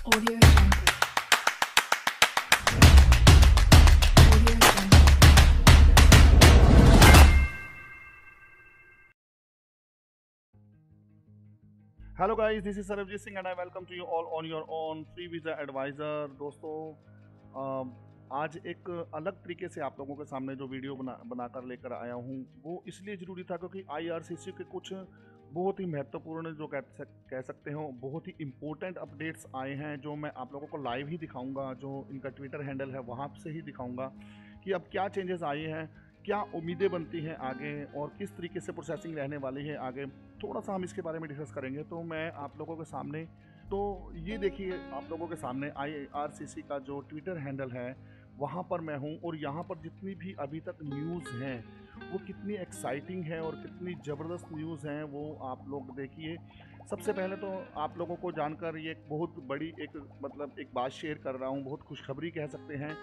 Audio Jungle. Audio Jungle. Hello guys, this is Sarabjit Singh and I welcome to you all on your own free visa adviser. दोस्तों, आज एक अलग तरीके से आप लोगों के सामने जो वीडियो बनाकर लेकर आया हूँ, वो इसलिए ज़रूरी था क्योंकि आईआरसीसी के कुछ बहुत ही महत्वपूर्ण, जो कह सकते हो बहुत ही इम्पोर्टेंट अपडेट्स आए हैं, जो मैं आप लोगों को लाइव ही दिखाऊंगा। जो इनका ट्विटर हैंडल है वहाँ से ही दिखाऊंगा कि अब क्या चेंजेस आए हैं, क्या उम्मीदें बनती हैं आगे और किस तरीके से प्रोसेसिंग रहने वाली है आगे। थोड़ा सा हम इसके बारे में डिस्कस करेंगे। तो मैं आप लोगों के सामने, तो ये देखिए आप लोगों के सामने आईआरसीसी का जो ट्विटर हैंडल है वहाँ पर मैं हूँ, और यहाँ पर जितनी भी अभी तक न्यूज़ हैं वो कितनी एक्साइटिंग है और कितनी ज़बरदस्त न्यूज़ हैं वो आप लोग देखिए। सबसे पहले तो आप लोगों को जानकर ये एक बहुत बड़ी एक बात शेयर कर रहा हूँ, बहुत खुशखबरी कह सकते हैं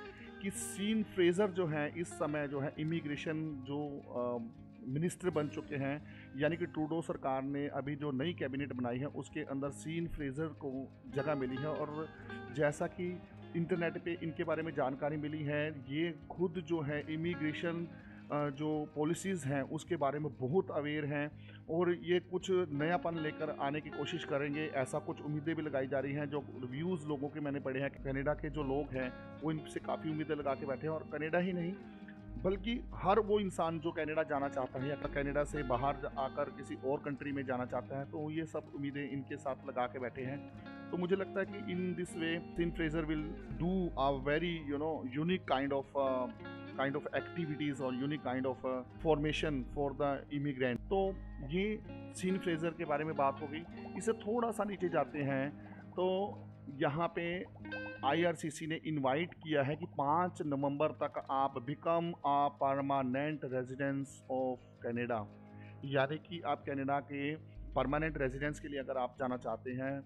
कि सीन फ्रेज़र जो है इस समय जो है इमिग्रेशन जो मिनिस्टर बन चुके हैं, यानी कि ट्रूडो सरकार ने अभी जो नई कैबिनेट बनाई है उसके अंदर सीन फ्रेज़र को जगह मिली है। और जैसा कि इंटरनेट पे इनके बारे में जानकारी मिली है, ये खुद जो है इमिग्रेशन जो पॉलिसीज़ हैं उसके बारे में बहुत अवेयर हैं और ये कुछ नयापन लेकर आने की कोशिश करेंगे, ऐसा कुछ उम्मीदें भी लगाई जा रही हैं। जो रिव्यूज़ लोगों के मैंने पढ़े हैं, कनाडा के जो लोग हैं वो इनसे काफ़ी उम्मीदें लगा के बैठे हैं। और कनाडा ही नहीं बल्कि हर वो इंसान जो कनाडा जाना चाहता है या कनाडा से बाहर आकर किसी और कंट्री में जाना चाहता है, तो ये सब उम्मीदें इनके साथ लगा के बैठे हैं। तो मुझे लगता है कि in this way Sean Fraser will do a very unique kind of activities और unique kind of formation for the immigrant. तो ये सीन फ्रेज़र के बारे में बात हो गई। इसे थोड़ा सा नीचे जाते हैं तो यहाँ पे आईआरसीसी ने इनवाइट किया है कि 5 नवंबर तक आप become a permanent residence of Canada, यानी कि आप कनाडा के परमानेंट रेजिडेंस के लिए अगर आप जाना चाहते हैं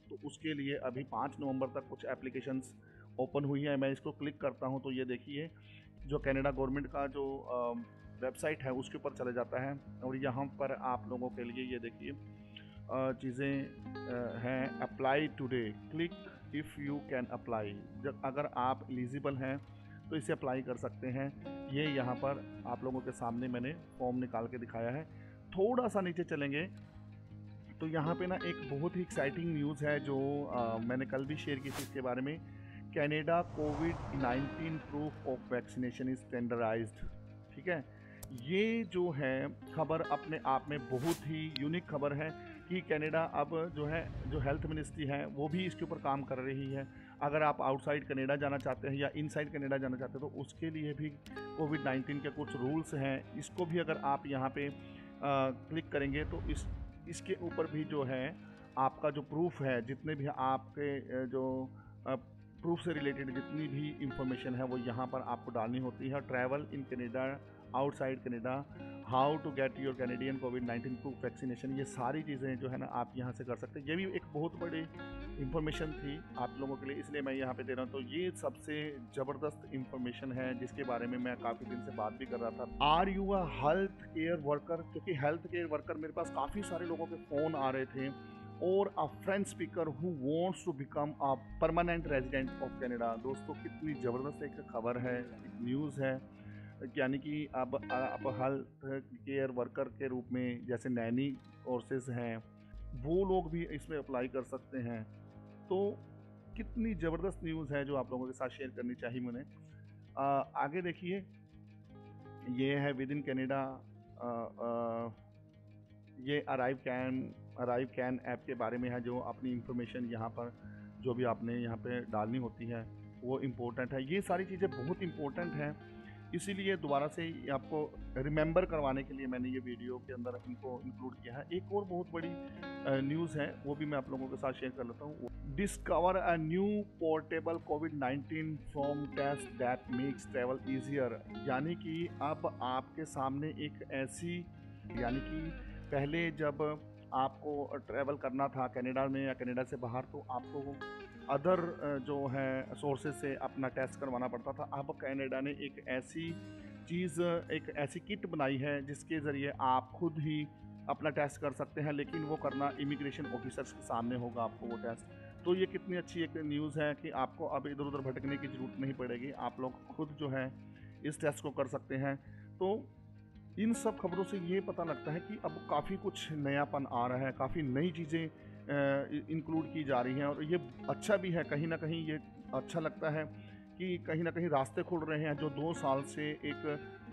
तो उसके लिए अभी 5 नवंबर तक कुछ एप्लीकेशंस ओपन हुई है। मैं इसको क्लिक करता हूं तो ये देखिए जो कनाडा गवर्नमेंट का जो वेबसाइट है उसके ऊपर चले जाता है, और यहाँ पर आप लोगों के लिए ये देखिए चीज़ें हैं। Apply today, click if you can apply. जब अगर आप एलिजिबल हैं तो इसे अप्लाई कर सकते हैं। ये यहाँ पर आप लोगों के सामने मैंने फॉर्म निकाल के दिखाया है। थोड़ा सा नीचे चलेंगे तो यहाँ पे ना एक बहुत ही एक्साइटिंग न्यूज़ है जो मैंने कल भी शेयर की थी इसके बारे में। कनाडा कोविड-19 proof of vaccination is standardised. ठीक है, ये जो है खबर अपने आप में बहुत ही यूनिक खबर है कि कनाडा अब जो है, जो हेल्थ मिनिस्ट्री है वो भी इसके ऊपर काम कर रही है। अगर आप आउटसाइड कनाडा जाना चाहते हैं या इनसाइड कनाडा जाना चाहते हैं तो उसके लिए भी कोविड-19 के कुछ रूल्स हैं। इसको भी अगर आप यहाँ पे क्लिक करेंगे तो इसके ऊपर भी जो है आपका जो प्रूफ है, जितने भी आपके जो प्रूफ से रिलेटेड जितनी भी इंफॉर्मेशन है वो यहाँ पर आपको डालनी होती है। Travel in Canada, outside Canada, how to get your Canadian कोविड-19 प्रूफ वैक्सीनेशन, ये सारी चीज़ें जो है ना आप यहाँ से कर सकते हैं। ये भी एक बहुत बड़ी इंफॉर्मेशन थी आप लोगों के लिए, इसलिए मैं यहाँ पे दे रहा हूँ। तो ये सबसे ज़बरदस्त इंफॉर्मेशन है जिसके बारे में मैं काफ़ी दिन से बात भी कर रहा था। Are you a health care worker, क्योंकि हेल्थ केयर वर्कर मेरे पास काफ़ी सारे लोगों के फ़ोन आ रहे थे, और a French speaker who wants to become a permanent resident of Canada. दोस्तों, कितनी ज़बरदस्त एक खबर है, एक न्यूज़ है, यानी कि अब आप हेल्थ केयर वर्कर के रूप में, जैसे नैनी कोर्सेज हैं, वो लोग भी इसमें अप्लाई कर सकते हैं। तो कितनी ज़बरदस्त न्यूज़ है जो आप लोगों के साथ शेयर करनी चाहिए मुझे। आगे देखिए, ये है विद इन कनाडा, ये अराइव कैन ऐप के बारे में है, जो अपनी इंफॉर्मेशन यहाँ पर जो भी आपने यहाँ पे डालनी होती है वो इम्पोर्टेंट है। ये सारी चीज़ें बहुत इम्पोर्टेंट हैं, इसीलिए दोबारा से आपको रिमेंबर करवाने के लिए मैंने ये वीडियो के अंदर इनको इंक्लूड किया है। एक और बहुत बड़ी न्यूज़ है, वो भी मैं आप लोगों के साथ शेयर कर लेता हूँ। डिस्कवर अ न्यू पोर्टेबल कोविड-19 from test that makes travel easier, यानी कि अब आपके सामने एक ऐसी, यानी कि पहले जब आपको ट्रैवल करना था कनाडा में या कनाडा से बाहर, तो आपको अदर जो है सोर्सेज से अपना टेस्ट करवाना पड़ता था। अब कनाडा ने एक ऐसी चीज़, एक ऐसी किट बनाई है जिसके ज़रिए आप खुद ही अपना टेस्ट कर सकते हैं, लेकिन वो करना इमिग्रेशन ऑफिसर्स के सामने होगा आपको वो टेस्ट। तो ये कितनी अच्छी एक न्यूज़ है कि आपको अब इधर उधर भटकने की ज़रूरत नहीं पड़ेगी, आप लोग खुद जो है इस टेस्ट को कर सकते हैं। तो इन सब खबरों से ये पता लगता है कि अब काफ़ी कुछ नयापन आ रहा है, काफ़ी नई चीज़ें इंक्लूड की जा रही हैं, और ये अच्छा भी है। कहीं ना कहीं ये अच्छा लगता है कि कहीं ना कहीं रास्ते खुल रहे हैं। जो 2 साल से एक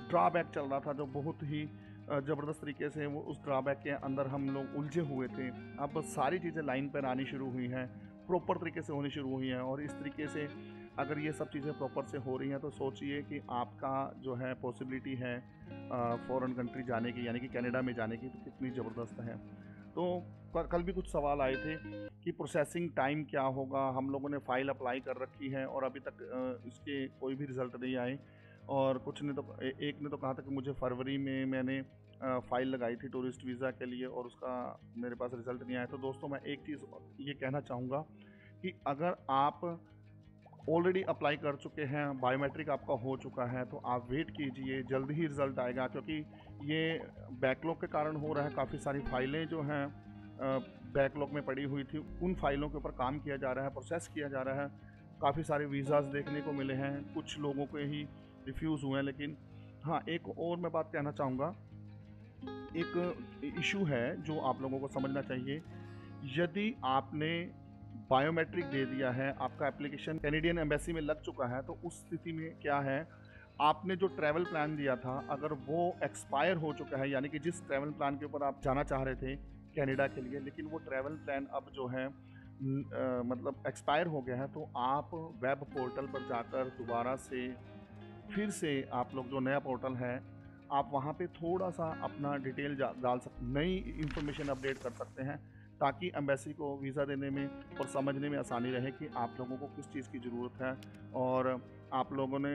ड्रॉबैक चल रहा था, जो बहुत ही ज़बरदस्त तरीके से वो उस ड्रॉबैक के अंदर हम लोग उलझे हुए थे, अब सारी चीज़ें लाइन पर आनी शुरू हुई हैं, प्रॉपर तरीके से होनी शुरू हुई हैं। और इस तरीके से अगर ये सब चीज़ें प्रॉपर से हो रही हैं तो सोचिए कि आपका जो है पॉसिबिलिटी है फॉरेन कंट्री जाने की, यानी कि कनाडा में जाने की, तो कितनी ज़बरदस्त है। तो कल भी कुछ सवाल आए थे कि प्रोसेसिंग टाइम क्या होगा। हम लोगों ने फ़ाइल अप्लाई कर रखी है और अभी तक इसके कोई भी रिज़ल्ट नहीं आए। और कुछ ने तो एक ने तो कहा था कि मुझे फरवरी में मैंने फ़ाइल लगाई थी टूरिस्ट वीज़ा के लिए और उसका मेरे पास रिज़ल्ट नहीं आया। तो दोस्तों मैं एक चीज़ ये कहना चाहूँगा कि अगर आप ऑलरेडी अप्लाई कर चुके हैं, बायोमेट्रिक आपका हो चुका है, तो आप वेट कीजिए, जल्दी ही रिज़ल्ट आएगा। क्योंकि ये बैकलॉग के कारण हो रहा है। काफ़ी सारी फाइलें जो हैं बैकलॉग में पड़ी हुई थी, उन फाइलों के ऊपर काम किया जा रहा है, प्रोसेस किया जा रहा है। काफ़ी सारे वीज़ाज़ देखने को मिले हैं, कुछ लोगों के ही रिफ्यूज़ हुए हैं। लेकिन हाँ, एक और मैं बात कहना चाहूँगा, एक इशू है जो आप लोगों को समझना चाहिए। यदि आपने बायोमेट्रिक दे दिया है, आपका एप्लीकेशन कैनेडियन एम्बेसी में लग चुका है, तो उस स्थिति में क्या है, आपने जो ट्रैवल प्लान दिया था अगर वो एक्सपायर हो चुका है, यानी कि जिस ट्रैवल प्लान के ऊपर आप जाना चाह रहे थे कनाडा के लिए, लेकिन वो ट्रैवल प्लान अब जो है मतलब एक्सपायर हो गया है, तो आप वेब पोर्टल पर जाकर दोबारा से फिर से आप लोग जो नया पोर्टल है, आप वहाँ पे थोड़ा सा अपना डिटेल डाल सकते, नई इंफॉर्मेशन अपडेट कर सकते हैं, ताकि एम्बेसी को वीज़ा देने में और समझने में आसानी रहे कि आप लोगों को किस चीज़ की ज़रूरत है। और आप लोगों ने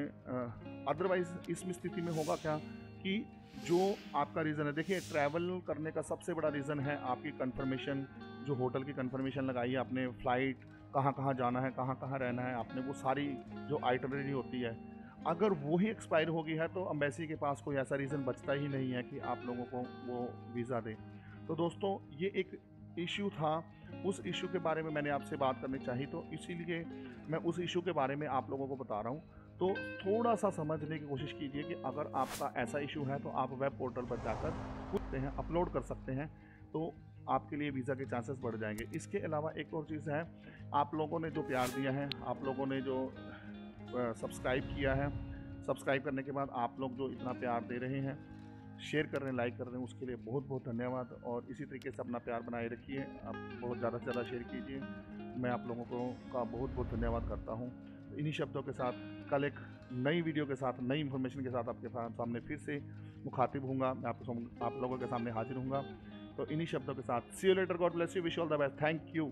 अदरवाइज़ इसमें स्थिति में होगा क्या कि जो आपका रीज़न है, देखिए ट्रैवल करने का सबसे बड़ा रीज़न है आपकी कंफर्मेशन। जो होटल की कंफर्मेशन लगाई है आपने, फ़्लाइट कहाँ कहाँ जाना है, कहाँ कहाँ रहना है, आपने वो सारी जो आइटनरी होती है, अगर वो ही एक्सपायर हो गई है तो एम्बेसी के पास कोई ऐसा रीज़न बचता ही नहीं है कि आप लोगों को वो वीज़ा दे। तो दोस्तों ये एक इश्यू था, उस इशू के बारे में मैंने आपसे बात करनी चाहिए, तो इसीलिए मैं उस इशू के बारे में आप लोगों को बता रहा हूँ। तो थोड़ा सा समझने की कोशिश कीजिए कि अगर आपका ऐसा इशू है तो आप वेब पोर्टल पर जाकर खुद हैं अपलोड कर सकते हैं, तो आपके लिए वीज़ा के चांसेस बढ़ जाएंगे। इसके अलावा एक और चीज़ है, आप लोगों ने जो प्यार दिया है, आप लोगों ने जो सब्सक्राइब किया है, सब्सक्राइब करने के बाद आप लोग जो इतना प्यार दे रहे हैं, शेयर कर रहे हैं, लाइक कर रहे हैं, उसके लिए बहुत बहुत धन्यवाद। और इसी तरीके से अपना प्यार बनाए रखिए, आप बहुत ज़्यादा से ज़्यादा शेयर कीजिए। मैं आप लोगों को का बहुत बहुत धन्यवाद करता हूँ। तो इन्हीं शब्दों के साथ कल एक नई वीडियो के साथ, नई इन्फॉर्मेशन के साथ आपके सामने फिर से मुखातिब हूँगा, मैं आप लोगों के सामने हाजिर हूँगा। तो इन्हीं शब्दों के साथ see you later, God bless you, wish all the best, thank you.